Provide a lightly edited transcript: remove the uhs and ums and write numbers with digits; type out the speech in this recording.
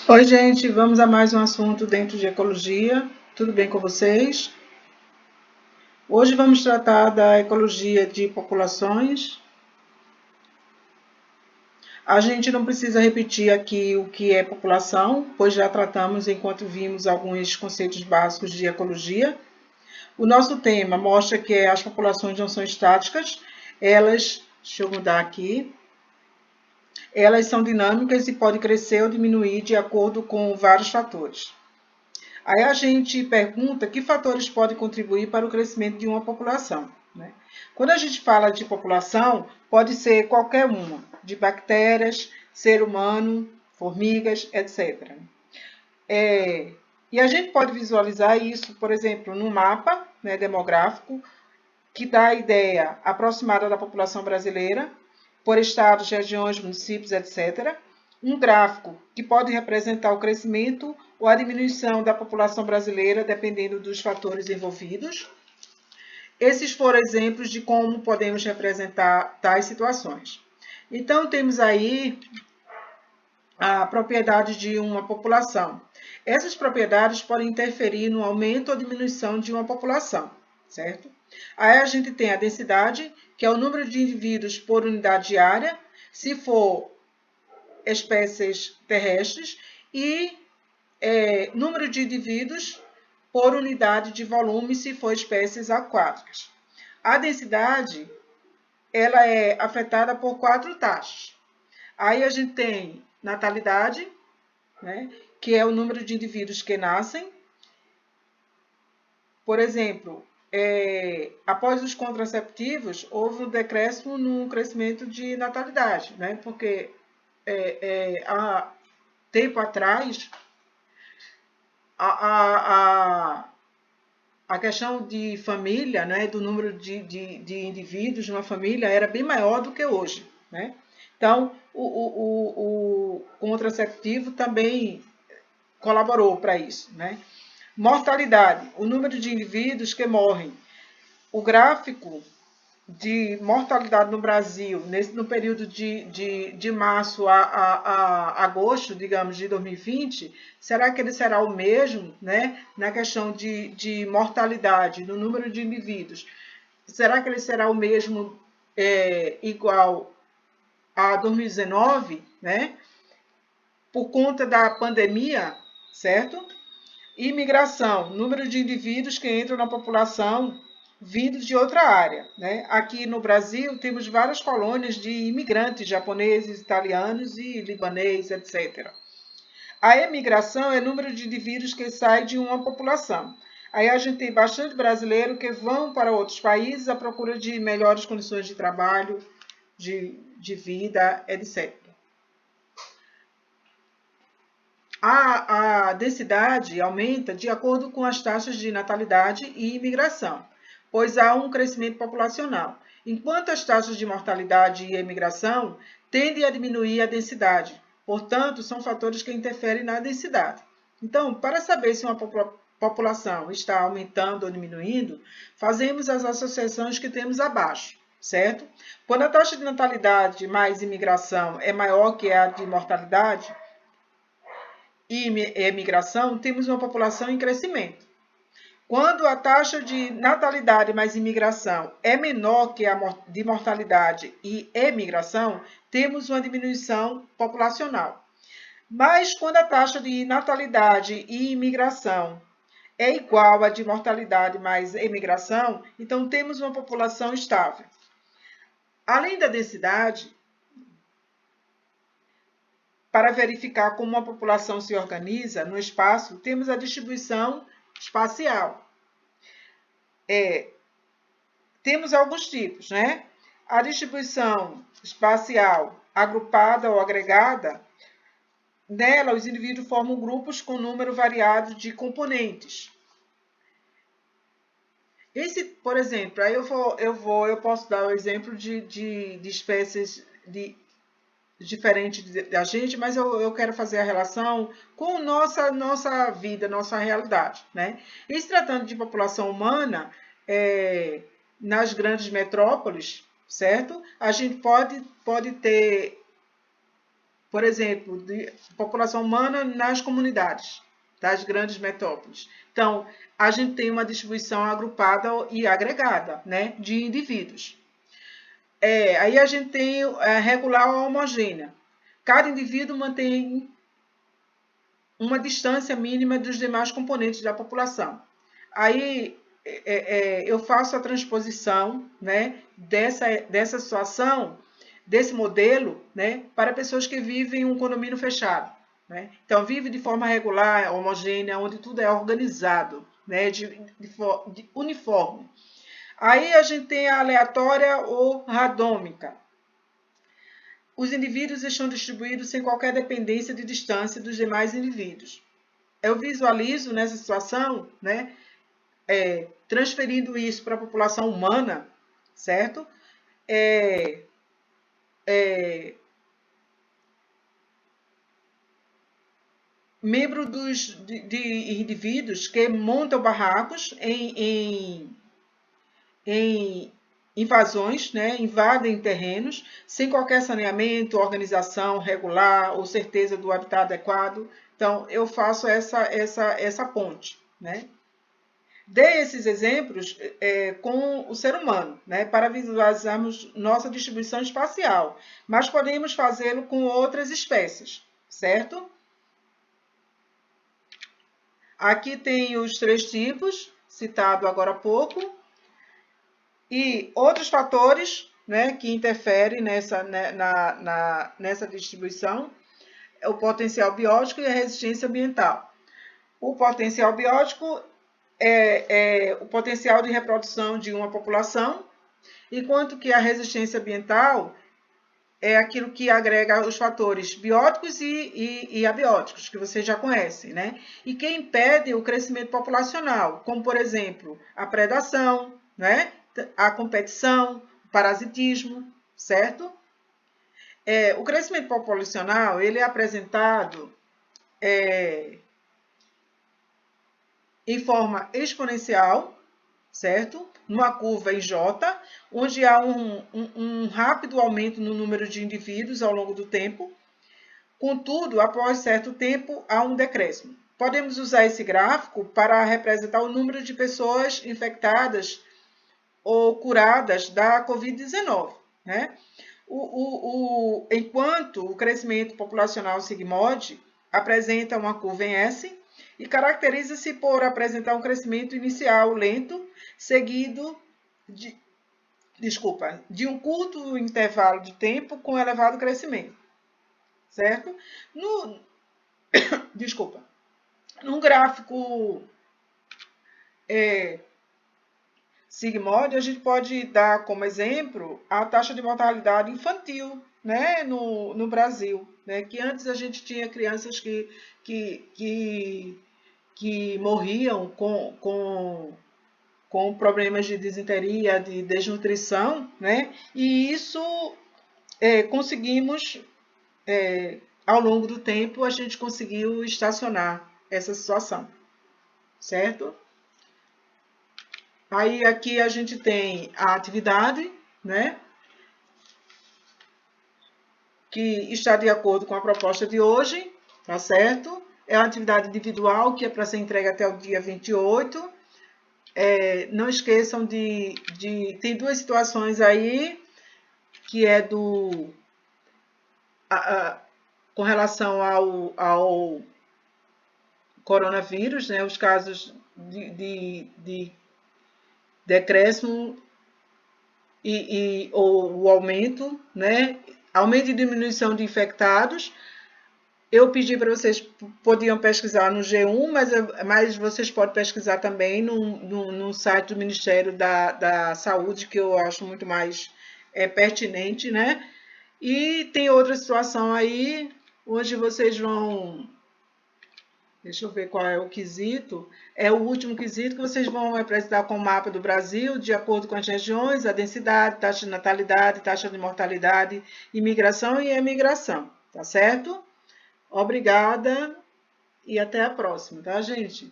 Oi, gente, vamos a mais um assunto dentro de ecologia. Tudo bem com vocês? Hoje vamos tratar da ecologia de populações. A gente não precisa repetir aqui o que é população, pois já tratamos enquanto vimos alguns conceitos básicos de ecologia. O nosso tema mostra que as populações não são estáticas, deixa eu mudar aqui, elas são dinâmicas e podem crescer ou diminuir de acordo com vários fatores. Aí a gente pergunta que fatores podem contribuir para o crescimento de uma população, né? Quando a gente fala de população, pode ser qualquer uma, de bactérias, ser humano, formigas, etc. E a gente pode visualizar isso, por exemplo, no mapa, né, demográfico, que dá a ideia aproximada da população brasileira, por estados, regiões, municípios, etc. Um gráfico que pode representar o crescimento ou a diminuição da população brasileira, dependendo dos fatores envolvidos. Esses foram exemplos de como podemos representar tais situações. Então, temos aí a propriedade de uma população. Essas propriedades podem interferir no aumento ou diminuição de uma população, certo? Aí a gente tem a densidade, que é o número de indivíduos por unidade de área, se for espécies terrestres, e número de indivíduos por unidade de volume, se for espécies aquáticas. A densidade, ela é afetada por 4 taxas. Aí a gente tem natalidade, né, que é o número de indivíduos que nascem. Por exemplo, após os contraceptivos, houve um decréscimo no crescimento de natalidade, né, porque há tempo atrás, a questão de família, né, do número de indivíduos numa família era bem maior do que hoje, né? Então, o contraceptivo também colaborou para isso, né? Mortalidade, o número de indivíduos que morrem. O gráfico de mortalidade no Brasil, no período de março a agosto, digamos, de 2020, será que ele será o mesmo, né? Na questão de mortalidade, no número de indivíduos? Será que ele será o mesmo igual a 2019, né? Por conta da pandemia, certo? Imigração, número de indivíduos que entram na população vindos de outra área, né? Aqui no Brasil temos várias colônias de imigrantes japoneses, italianos e libaneses, etc. A emigração é o número de indivíduos que saem de uma população. Aí a gente tem bastante brasileiro que vão para outros países à procura de melhores condições de trabalho, de vida, etc. A densidade aumenta de acordo com as taxas de natalidade e imigração, pois há um crescimento populacional, enquanto as taxas de mortalidade e imigração tendem a diminuir a densidade. Portanto, são fatores que interferem na densidade. Então, para saber se uma população está aumentando ou diminuindo, fazemos as associações que temos abaixo, certo? Quando a taxa de natalidade mais imigração é maior que a de mortalidade, e imigração, temos uma população em crescimento. Quando a taxa de natalidade mais imigração é menor que a de mortalidade e emigração, temos uma diminuição populacional. Mas quando a taxa de natalidade e imigração é igual à de mortalidade mais emigração, então temos uma população estável. Além da densidade, para verificar como uma população se organiza no espaço, temos a distribuição espacial. Temos alguns tipos, né? A distribuição espacial agrupada ou agregada, nela os indivíduos formam grupos com número variado de componentes. Por exemplo, aí eu posso dar o exemplo de espécies diferente da gente, mas eu quero fazer a relação com nossa vida, nossa realidade, né? E se tratando de população humana, nas grandes metrópoles, certo? A gente pode ter, por exemplo, de população humana nas comunidades das grandes metrópoles. Então, a gente tem uma distribuição agrupada e agregada, né, de indivíduos. Aí a gente tem regular ou homogênea. Cada indivíduo mantém uma distância mínima dos demais componentes da população. Aí eu faço a transposição, né, dessa situação, desse modelo, né, para pessoas que vivem em um condomínio fechado. Né? Então, vive de forma regular, homogênea, onde tudo é organizado, né, de uniforme. Aí a gente tem a aleatória ou randômica. Os indivíduos estão distribuídos sem qualquer dependência de distância dos demais indivíduos. Eu visualizo nessa situação, né, transferindo isso para a população humana, certo? Membro de indivíduos que montam barracos em invasões, né? Invadem terrenos sem qualquer saneamento, organização regular ou certeza do habitat adequado. Então, eu faço essa ponte, né? Dei esses exemplos com o ser humano, né, para visualizarmos nossa distribuição espacial, mas podemos fazê-lo com outras espécies, certo? Aqui tem os 3 tipos, citado agora há pouco, e outros fatores, né, que interferem nessa distribuição, é o potencial biótico e a resistência ambiental. O potencial biótico é o potencial de reprodução de uma população, enquanto que a resistência ambiental é aquilo que agrega os fatores bióticos e abióticos, que vocês já conhecem, né? E que impede o crescimento populacional, como, por exemplo, a predação, né? A competição, o parasitismo, certo? O crescimento populacional ele é apresentado em forma exponencial, certo? Numa curva em J, onde há um rápido aumento no número de indivíduos ao longo do tempo. Contudo, após certo tempo, há um decréscimo. Podemos usar esse gráfico para representar o número de pessoas infectadas ou curadas da Covid-19, né? Enquanto o crescimento populacional sigmoide apresenta uma curva em S e caracteriza-se por apresentar um crescimento inicial lento, seguido de um curto intervalo de tempo com elevado crescimento, certo? Num gráfico sigmoide, a gente pode dar como exemplo a taxa de mortalidade infantil, né, no Brasil, né, que antes a gente tinha crianças que morriam com problemas de disenteria, de desnutrição, né, e isso conseguimos, ao longo do tempo, a gente conseguiu estacionar essa situação, certo? Aí aqui a gente tem a atividade, né, que está de acordo com a proposta de hoje, tá certo? É uma atividade individual que é para ser entregue até o dia 28. Não esqueçam tem 2 situações aí, que é com relação ao coronavírus, né, os casos de decréscimo ou o aumento, né? Aumento e diminuição de infectados. Eu pedi para vocês, podiam pesquisar no G1, mas vocês podem pesquisar também no site do Ministério da Saúde, que eu acho muito mais pertinente, né? E tem outra situação aí, onde vocês vão... Deixa eu ver qual é o quesito. É o último quesito que vocês vão apresentar com o mapa do Brasil, de acordo com as regiões, a densidade, taxa de natalidade, taxa de mortalidade, imigração e emigração. Tá certo? Obrigada e até a próxima, tá, gente?